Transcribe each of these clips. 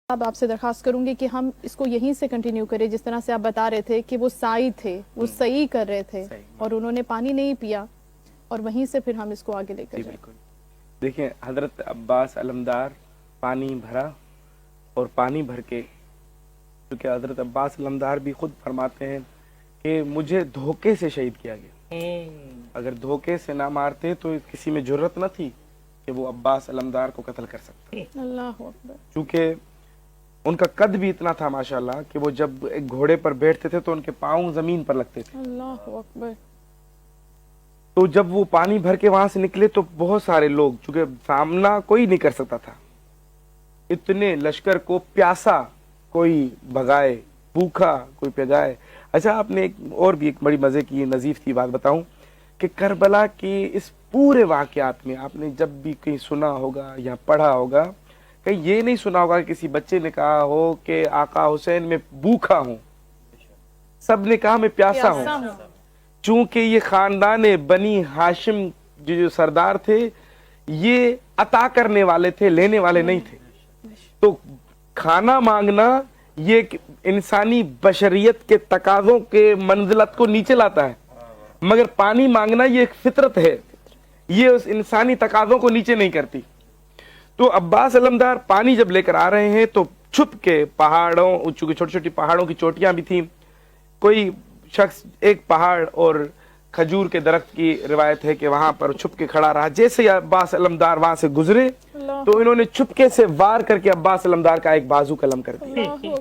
اب آپ سے درخواست کروں گی کہ ہم اس کو یہیں سے کنٹینیو کریں، جس طرح سے آپ بتا رہے تھے کہ وہ سائی تھے، وہ سعی کر رہے تھے اور انہوں نے پانی نہیں پیا، اور وہیں سے پھر ہم اس کو آگے لے کر جائیں۔ بالکل دیکھیں، حضرت عباس علمدار پانی بھرا اور پانی بھر کے، کیونکہ حضرت عباس علمدار بھی خود فرماتے ہیں کہ مجھے دھوکے سے شہید کیا گیا، اگر دھوکے سے نہ مارتے تو کسی میں جرت نہ تھی کہ وہ عباس علمدار کو قتل کر سکتا، اللہ اکبر۔ چونکہ ان کا قد بھی اتنا تھا ماشاءاللہ کہ وہ جب ایک گھوڑے پر بیٹھتے تھے تو ان کے پاؤں زمین پر لگتے تھے۔ اللہ اکبر۔ تو جب وہ پانی بھر کے وہاں سے نکلے تو بہت سارے لوگ، چونکہ سامنا کوئی نہیں کر سکتا تھا، اتنے لشکر کو پیاسا کوئی بھگائے، بھوکا کوئی پگائے۔ اچھا، آپ نے ایک اور بھی ایک بڑی مزے کی نظیف تھی بات بتاؤں کہ کربلا کے اس پورے واقعات میں آپ نے جب بھی کہیں سنا ہوگا یا پڑھا ہوگا، کہیں یہ نہیں سنا ہوگا کہ کسی بچے نے کہا ہو کہ آقا حسین میں بھوکا ہوں، سب نے کہا میں پیاسا ہوں، چونکہ یہ خاندان بنی ہاشم جو سردار تھے یہ عطا کرنے والے تھے، لینے والے نہیں تھے۔ تو کھانا مانگنا یہ انسانی بشریت کے تقاضوں کے منزلت کو نیچے لاتا ہے، مگر پانی مانگنا یہ ایک فطرت ہے، یہ اس انسانی تقاضوں کو نیچے نہیں کرتی۔ تو عباس علمدار پانی جب لے کر آ رہے ہیں تو چھپ کے پہاڑوں، چونکہ چھوٹی چھوٹی پہاڑوں کی چوٹیاں بھی تھیں، کوئی شخص ایک پہاڑ اور کھجور کے درخت کی روایت ہے کہ وہاں پر چھپ کے کھڑا رہا، جیسے عباس علمدار وہاں سے گزرے تو انہوں نے چھپکے سے وار کر کے عباس علمدار کا ایک بازو قلم کر دیا۔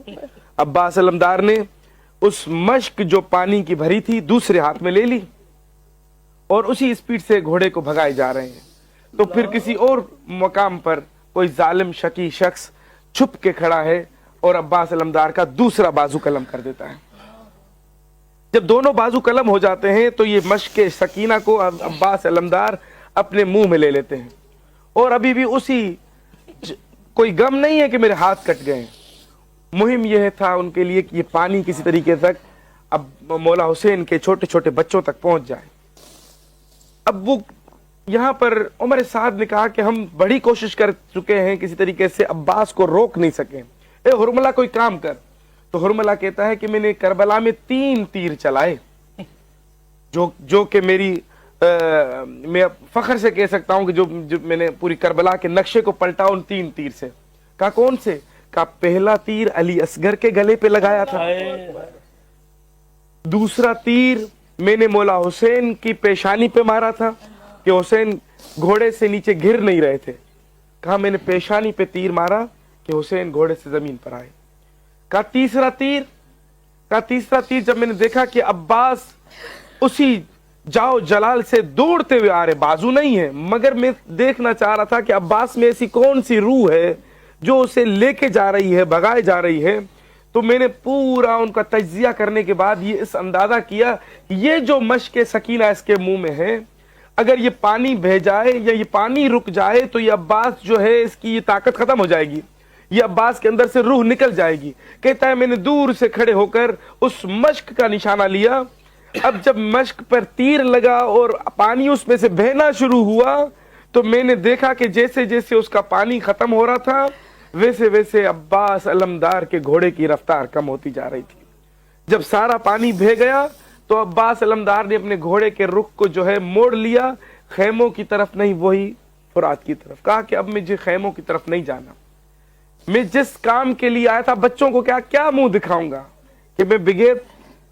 عباس علمدار نے اس مشک جو پانی کی بھری تھی دوسرے ہاتھ میں لے لی اور اسی سپیڈ سے گھوڑے کو بھگائے جا رہے ہیں۔ تو پھر کسی اور مقام پر کوئی ظالم شکی شخص چھپ کے کھڑا ہے اور عباس علمدار کا دوسرا بازو قلم کر دیتا ہے۔ جب دونوں بازو قلم ہو جاتے ہیں تو یہ مشک سکینہ کو عباس علمدار اپنے منہ میں لے لیتے ہیں، اور ابھی بھی اسی کوئی غم نہیں ہے کہ میرے ہاتھ کٹ گئے، مہم یہ تھا ان کے لیے کہ یہ پانی کسی طریقے تک اب مولا حسین کے چھوٹے چھوٹے بچوں تک پہنچ جائے۔ اب وہ یہاں پر عمر سعد نے کہا کہ ہم بڑی کوشش کر چکے ہیں، کسی طریقے سے عباس کو روک نہیں سکے، اے حرملہ کوئی کام کر۔ تو حرملہ کہتا ہے کہ میں نے کربلا میں 3 تیر چلائے، جو کہ میری میں فخر سے کہہ سکتا ہوں کہ جو میں نے پوری کربلا کے نقشے کو پلٹا ان 3 تیر سے۔ کہا کون سے؟ کہا پہلا تیر علی اصغر کے گلے پہ لگایا تھا، دوسرا تیر میں نے مولا حسین کی پیشانی پہ مارا تھا کہ حسین گھوڑے سے نیچے گر نہیں رہے تھے، کہا میں نے پیشانی پہ تیر مارا کہ حسین گھوڑے سے زمین پر آئے۔ کہا تیسرا تیر جب میں نے دیکھا کہ عباس اسی جاؤ جلال سے دوڑتے ہوئے آ رہے، بازو نہیں ہے، مگر میں دیکھنا چاہ رہا تھا کہ عباس میں ایسی کون سی روح ہے جو اسے لے کے جا رہی ہے، بھگائے جا رہی ہے۔ تو میں نے پورا ان کا تجزیہ کرنے کے بعد یہ اس اندازہ کیا کہ یہ جو مشک سکینہ اس کے منہ میں ہے، اگر یہ پانی بہ جائے یا یہ پانی رک جائے تو یہ عباس جو ہے اس کی یہ طاقت ختم ہو جائے گی، یہ عباس کے اندر سے روح نکل جائے گی۔ کہتا ہے میں نے دور سے کھڑے ہو کر اس مشک کا نشانہ لیا، اب جب مشک پر تیر لگا اور پانی اس میں سے بہنا شروع ہوا تو میں نے دیکھا کہ جیسے جیسے اس کا پانی ختم ہو رہا تھا ویسے ویسے عباس علمدار کے گھوڑے کی رفتار کم ہوتی جا رہی تھی۔ جب سارا پانی بہہ گیا تو عباس علمدار نے اپنے گھوڑے کے رخ کو جو ہے موڑ لیا، خیموں کی طرف نہیں، وہی فرات کی طرف۔ کہا کہ اب مجھے خیموں کی طرف نہیں جانا، میں جس کام کے لیے آیا تھا بچوں کو کیا منہ دکھاؤں گا کہ میں بغیر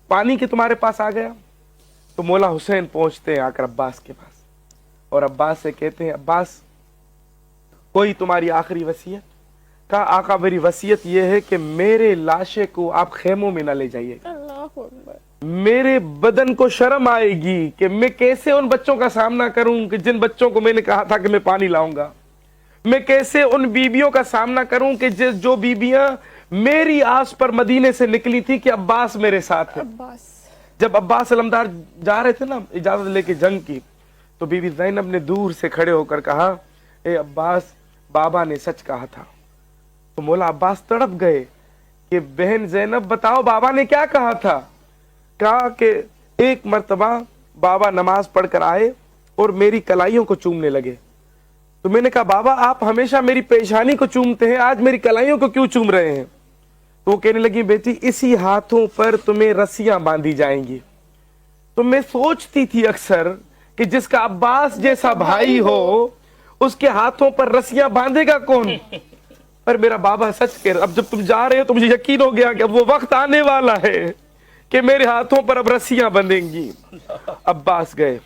پانی کے تمہارے پاس آ گیا۔ تو مولا حسین پہنچتے ہیں آ کر عباس کے پاس اور عباس سے کہتے ہیں عباس کوئی تمہاری آخری وصیت؟ کہا آقا میری وصیت یہ ہے کہ میرے لاشے کو آپ خیموں میں نہ لے جائیے گا، میرے بدن کو شرم آئے گی کہ میں کیسے ان بچوں کا سامنا کروں کہ جن بچوں کو میں نے کہا تھا کہ میں پانی لاؤں گا، میں کیسے ان بیبیوں کا سامنا کروں کہ جو بیبیاں میری آس پر مدینے سے نکلی تھی کہ عباس میرے ساتھ ہے۔ جب عباس علمدار جا رہے تھے نا اجازت لے کے جنگ کی تو بی بی زینب نے دور سے کھڑے ہو کر کہا اے عباس بابا نے سچ کہا تھا۔ تو مولا عباس تڑپ گئے کہ بہن زینب بتاؤ بابا نے کیا کہا تھا؟ کہا کہ ایک مرتبہ بابا نماز پڑھ کر آئے اور میری کلائیوں کو چومنے لگے، तो मैंने कहा बाबा आप हमेशा मेरी पेशानी को चूमते हैं, आज मेरी कलाइयों को क्यों चूम रहे हैं? तो वो कहने लगी बेटी इसी हाथों पर तुम्हें रस्सियां बांधी जाएंगी। तो मैं सोचती थी अक्सर कि जिसका अब्बास जैसा भाई हो उसके हाथों पर रस्सियां बांधेगा कौन? पर मेरा बाबा सच कह रहा, अब जब तुम जा रहे हो तो मुझे यकीन हो गया कि अब वो वक्त आने वाला है कि मेरे हाथों पर अब रस्सियां बंधेंगी। अब्बास गए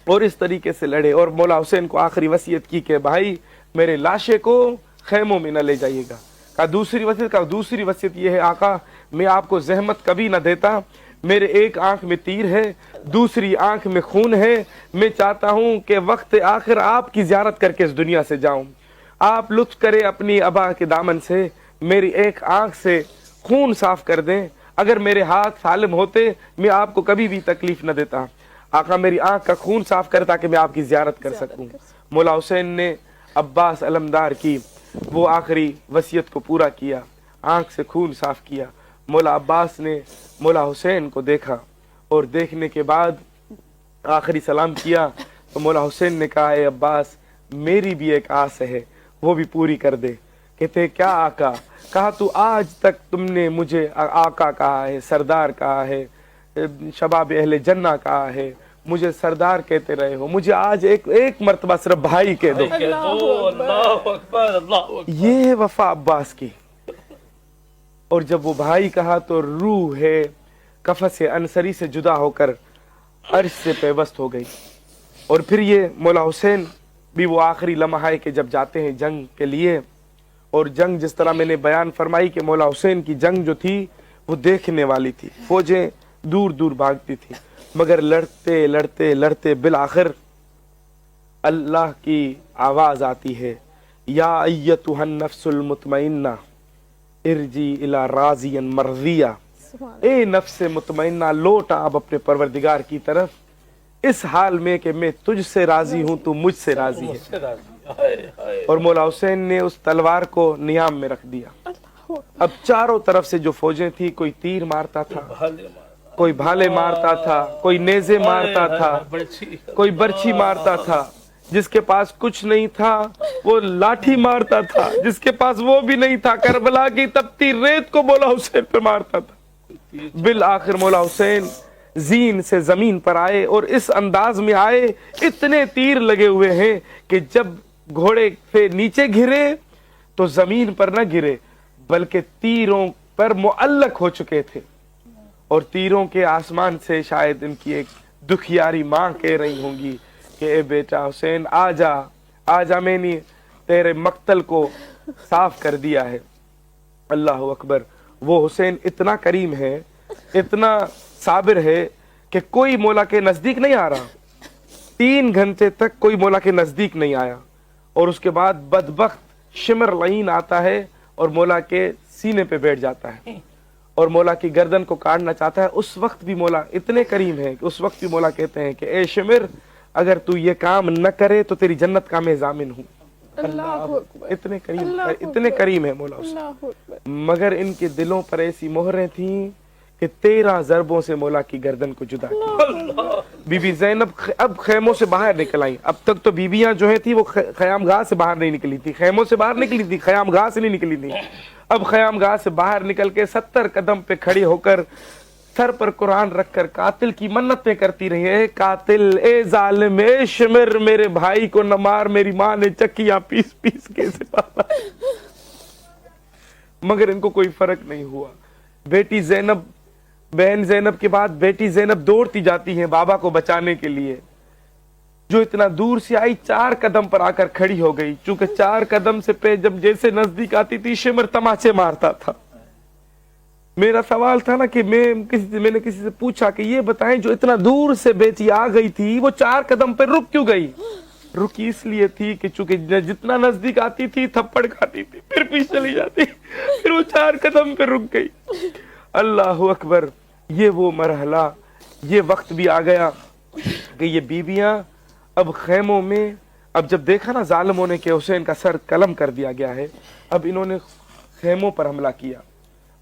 और इस तरीके से लड़े और मौला हुसैन को आखिरी वसीयत की कि भाई मेरे लाशे को खैमों में न ले जाइएगा। कहा दूसरी वसीयत ये है आका मैं आपको जहमत कभी न देता, मेरे एक आंख में तीर है, दूसरी आंख में खून है, मैं चाहता हूं कि वक्त आखिर आपकी जियारत करके इस दुनिया से जाऊं। आप लुत्फ करें अपनी अबा के दामन से, मेरी एक आंख से खून साफ कर दें, अगर मेरे हाथ सालिम होते मैं आपको कभी भी तकलीफ न देता। आका मेरी आंख का खून साफ कर ताकि मैं आपकी जियारत कर सकूं। मौला हुसैन ने अब्बास अलमदार की वो आखिरी वसीयत को पूरा किया, आंख से खून साफ किया। मौला अब्बास ने मौला हुसैन को देखा और देखने के बाद आखिरी सलाम किया तो मौला हुसैन ने कहा ए अब्बास मेरी भी एक आस है वो भी पूरी कर दे। कहते क्या आका? कहा तू आज तक तुमने मुझे आका कहा है, सरदार कहा है, शबाब अहले जन्ना कहा है, मुझे सरदार कहते रहे हो, मुझे आज एक मर्तबा सिर्फ भाई कह दो। ये है वफा अब्बास की। और जब वो भाई कहा तो रूह है कफस अनसरी से जुदा होकर अर्श से पैवस्त हो गई। और फिर ये मौला हुसैन भी वो आखिरी लम्हा है कि जब जाते हैं जंग के लिए, और जंग जिस तरह मैंने बयान फरमाई कि मौला हुसैन की जंग जो थी वो देखने वाली थी, फौजें दूर दूर भागती थी, मगर लड़ते लड़ते लड़ते बिल आखिर अल्लाह की आवाज आती है या अय्यतुहन नफ्सुल मुतमइन्ना इरजी इला राजियन मर्जिया। ए नफ्से मुतमइन्ना लौट अब अपने परवरदिगार की तरफ, इस हाल में कि मैं तुझसे राजी हूं तू मुझसे राजी है। और मौला हुसैन ने उस तलवार को नियाम में रख दिया। अब चारों तरफ से जो फौजें थी, कोई तीर मारता था, कोई भाले मारता था, कोई नेज़े मारता था, कोई बर्छी मारता था, जिसके पास कुछ नहीं था वो लाठी मारता था, जिसके पास वो भी नहीं था करबला की तपती रेत को मौला हुसैन पे मारता था। बिल आखिर मौला हुसैन जीन से जमीन पर आए और इस अंदाज में आए, इतने तीर लगे हुए हैं कि जब घोड़े से नीचे गिरे तो जमीन पर न गिरे बल्कि तीरों पर मुअल्लक हो चुके थे। और तीरों के आसमान से शायद इनकी एक दुखियारी माँ कह रही होंगी कि ए बेटा हुसैन आजा आजा, मैंने तेरे मक्तल को साफ कर दिया है। अल्लाह अकबर। वो हुसैन इतना करीम है, इतना साबिर है कि कोई मौला के नजदीक नहीं आ रहा। 3 घंटे तक कोई मौला के नजदीक नहीं आया और उसके बाद बदबख्त शिमर लईन आता है और मौला के सीने पे बैठ जाता है और मौला की गर्दन को काटना चाहता है। उस वक्त भी मौला इतने करीम है कि उस वक्त भी मौला कहते हैं कि ए शिमर अगर तू ये काम न करे तो तेरी जन्नत का मैं जामिन हूँ। इतने करीम है मौला उससे। मगर इनके दिलों पर ऐसी मोहरें थीं कि 13 ज़रबों से मौला की गर्दन को जुदा किया। बीबी ज़ैनब अब खैमों से बाहर निकल आई। अब तक तो बीबियां जो है थी वो खयामगाह से बाहर नहीं निकली थी, खैमों से बाहर निकली थी, खयामगाह से नहीं निकली थी। अब खयामगाह से बाहर निकल के 70 कदम पे खड़ी होकर सर पर कुरान रखकर कातिल की मन्नतें करती रही है। कातिल ए जालिम ए शिमर, मेरे भाई को न मार, मेरी माँ ने चक्कियां पीस पीस के से पाला। मगर इनको कोई फर्क नहीं हुआ। बेटी ज़ैनब, बहन ज़ैनब के बाद बेटी ज़ैनब दौड़ती जाती है बाबा को बचाने के लिए, जो इतना दूर से आई 4 कदम पर आकर खड़ी हो गई। चूंकि 4 कदम से पे जब जैसे नजदीक आती थी शिमर तमाचे मारता था। मेरा सवाल था ना कि मैंने किसी से पूछा कि ये बताएं जो इतना दूर से बेटी आ गई थी वो 4 कदम पर रुक क्यों गई? रुकी इसलिए थी कि चूंकि जितना नजदीक आती थी थप्पड़ खाती थी, फिर पीछे चली जाती, फिर वो 4 कदम पे रुक गई। अल्लाह अकबर। ये वो मरहला, ये वक्त भी आ गया कि ये बीबियां अब खैमों में, अब जब देखा ना जालिमों ने कि हुसैन का सर कलम कर दिया गया है, अब इन्होंने खैमों पर हमला किया,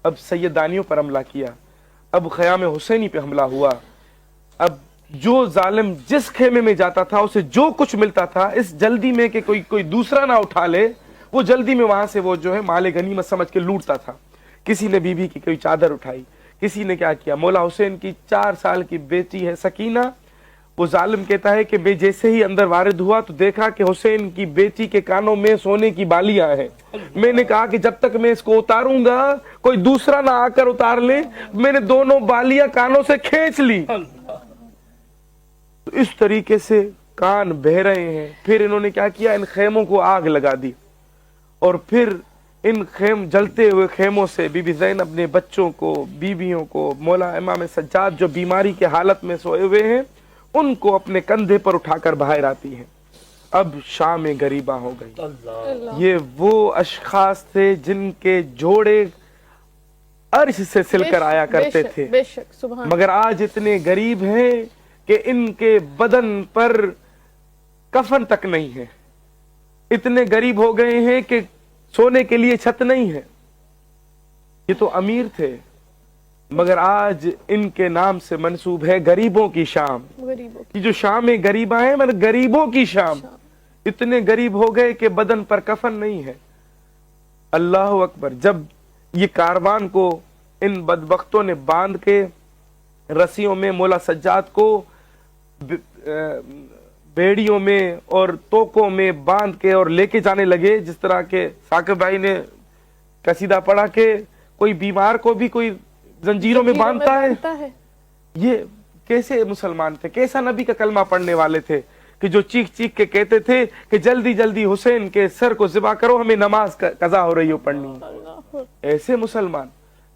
अब सैयदानियों पर हमला किया, अब ख़याम हुसैनी पे हमला हुआ। अब जो जालिम जिस खेमे में जाता था उसे जो कुछ मिलता था, इस जल्दी में कि कोई दूसरा ना उठा ले, वो जल्दी में वहां से वो जो है माले गनीमत समझ के लूटता था। किसी ने बीबी की कोई चादर उठाई, किसी ने क्या किया, मौला हुसैन की 4 साल की बेटी है सकीना, वो जालिम कहता है कि मैं जैसे ही अंदर वारिद हुआ तो देखा कि हुसैन की बेटी के कानों में सोने की बालियां हैं। मैंने कहा कि जब तक मैं इसको उतारूंगा कोई दूसरा ना आकर उतार ले। मैंने दोनों बालियां कानों से खींच ली। तो इस तरीके से कान बह रहे हैं। फिर इन्होंने क्या किया, इन खेमों को आग लगा दी और फिर इन जलते हुए खेमों से बीबी ज़ैनब अपने बच्चों को, बीवियों को, मौला इमाम सज्जाद जो बीमारी के हालत में सोए हुए हैं उनको अपने कंधे पर उठाकर बाहर आती हैं। अब शाम में गरीबा हो गई। ये वो अशखास थे जिनके जोड़े अर्श से सिलकर आया करते थे, बेशक, सुभान। मगर आज इतने गरीब हैं कि इनके बदन पर कफन तक नहीं है। इतने गरीब हो गए हैं कि सोने के लिए छत नहीं है। ये तो अमीर थे, मगर आज इनके नाम से मंसूब है गरीबों की शाम। गरीबों की जो शाम गरीबा है, मतलब गरीबों की शाम। इतने गरीब हो गए कि बदन पर कफन नहीं है। अल्लाह अकबर। जब ये कारवान को इन बदबख्तों ने बांध के रस्सियों में मौला सज्जाद को बेड़ियों में और तोकों में बांध के और लेके जाने लगे, जिस तरह के साकिब भाई ने कसीदा पढ़ा के कोई बीमार को भी कोई जंजीरों में बांधता है। ये कैसे मुसलमान थे, कैसा नबी का कलमा पढ़ने वाले थे कि जो चीख चीख के कहते थे कि जल्दी जल्दी हुसैन के सर को ज़िबा करो, हमें नमाज कज़ा हो रही हो पढ़नी। ऐसे मुसलमान,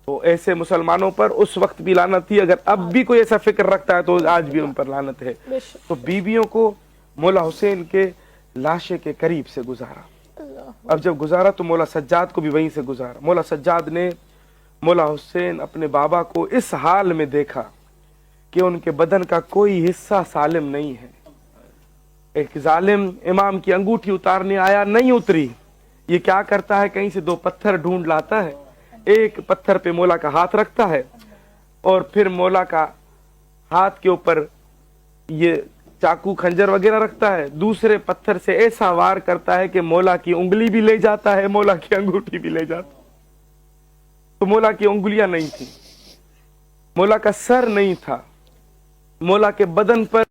तो ऐसे मुसलमानों पर उस वक्त भी लानत थी। अगर अब भी कोई ऐसा फिक्र रखता है तो आज भी उन पर लानत है। तो बीवियों को मौला हुसैन के लाशे के करीब से गुजारा। अब जब गुजारा तो मौला सज्जाद को भी वहीं से गुजारा। मौला सज्जाद ने मौला हुसैन अपने बाबा को इस हाल में देखा कि उनके बदन का कोई हिस्सा सालिम नहीं है। एक जालिम इमाम की अंगूठी उतारने आया, नहीं उतरी। ये क्या करता है, कहीं से 2 पत्थर ढूंढ लाता है। एक पत्थर पे मौला का हाथ रखता है और फिर मौला का हाथ के ऊपर ये चाकू खंजर वगैरह रखता है। दूसरे पत्थर से ऐसा वार करता है कि मौला की उंगली भी ले जाता है, मौला की अंगूठी भी ले जाता है। तो मौला की उंगलियां नहीं थी, मौला का सर नहीं था, मौला के बदन पर